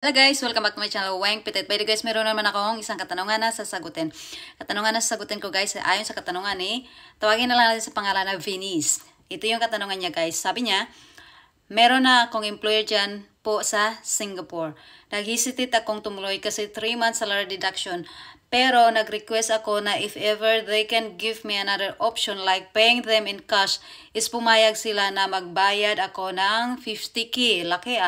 Hello guys, welcome back to my channel, Weng Petit. By the guys, meron naman akong isang katanungan na sasagutin. Katanungan na sasagutin ko guys, ayon sa katanungan tawagin na lang natin sa pangalan na Venice. Ito yung katanungan niya guys. Sabi niya, meron na akong employer dyan po sa Singapore. Nag-hesitate akong tumuloy kasi 3 months salary deduction. Pero nag-request ako na if ever they can give me another option like paying them in cash, is pumayag sila na magbayad ako ng 50k. Laki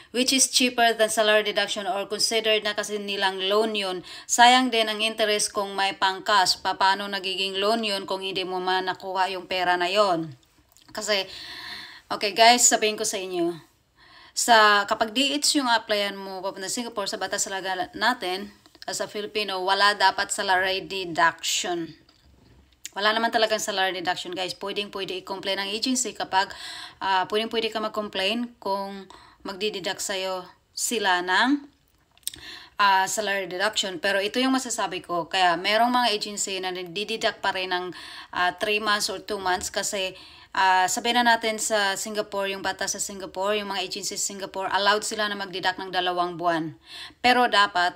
which is cheaper than salary deduction or considered na kasi nilang loan yun. Sayang din ang interest kung may pang-cash. Paano nagiging loan yun kung hindi mo man nakuha yung pera na yon? Kasi, okay guys, sabihin ko sa inyo, kapag DH yung applyan mo papunta Singapore sa batas talaga natin, as a Filipino, wala dapat salary deduction. Wala naman talagang salary deduction guys. Pwede i-complain ng agency kapag pwede ka mag-complain kung magdideduct sa'yo sila ng salary deduction. Pero ito yung masasabi ko. Kaya merong mga agency na nagdideduct pa rin ng 3 months or 2 months kasi sabihin na natin sa Singapore, yung batas sa Singapore, yung mga agency sa Singapore, allowed sila na magdeduct ng 2 buwan. Pero dapat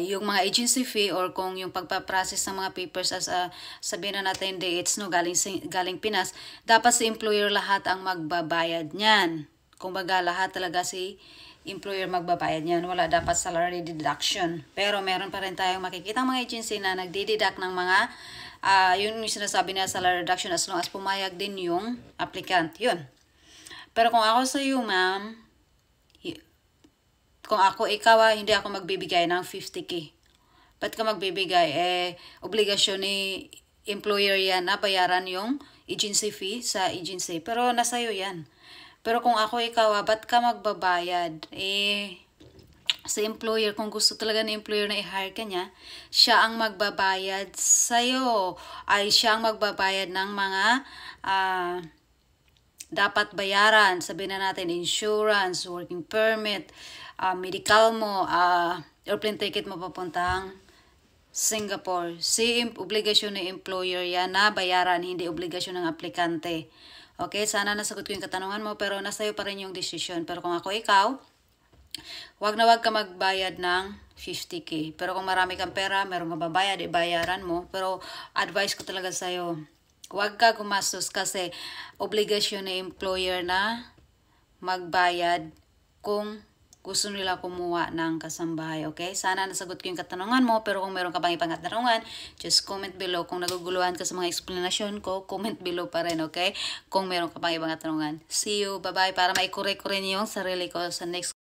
yung mga agency fee or kung yung pagpaprocess ng mga papers as sabihin na natin dates galing Pinas, dapat si employer lahat ang magbabayad niyan. Kung baga lahat talaga si employer magbabayad niyan, wala dapat salary deduction. Pero meron pa rin tayong makikita mga agency na nagdideduct ng mga yun yung sinasabi na salary reduction as long as pumayag din yung applicant. Yun. Pero kung ako sa iyo ma'am, kung ikaw hindi ako magbibigay ng 50k. Ba't ka magbibigay? Obligasyon ni employer yan na bayaran yung agency fee sa agency. Pero nasa iyo yan. Pero kung ikaw, ba't ka magbabayad? Sa employer, kung gusto talaga ng employer na i-hire ka niya, siya ang magbabayad sa'yo. Siya ang magbabayad ng mga dapat bayaran. Sabihin na natin, insurance, working permit, medical mo, airplane ticket mo papuntang Singapore. Obligasyon ng employer yan na bayaran, hindi obligasyon ng aplikante. Okay, sana nasagot ko yung katanungan mo, pero nasa iyo pa rin yung decision. Pero kung ikaw, wag ka magbayad ng 50k. Pero kung marami kang pera, meron mababayad, ibayaran mo. Pero advice ko talaga sa'yo, wag ka gumastos kasi obligasyon ng employer na magbayad kung gusto nila kumuha ng kasambahay, okay? Sana nasagot ko yung katanungan mo, pero kung meron ka pang ibang katanungan, just comment below. Kung naguguluhan ka sa mga explanation ko, comment below pa rin, okay? Kung meron ka pang ibang katanungan. See you, bye-bye, para maikure ko rin yung sarili ko sa next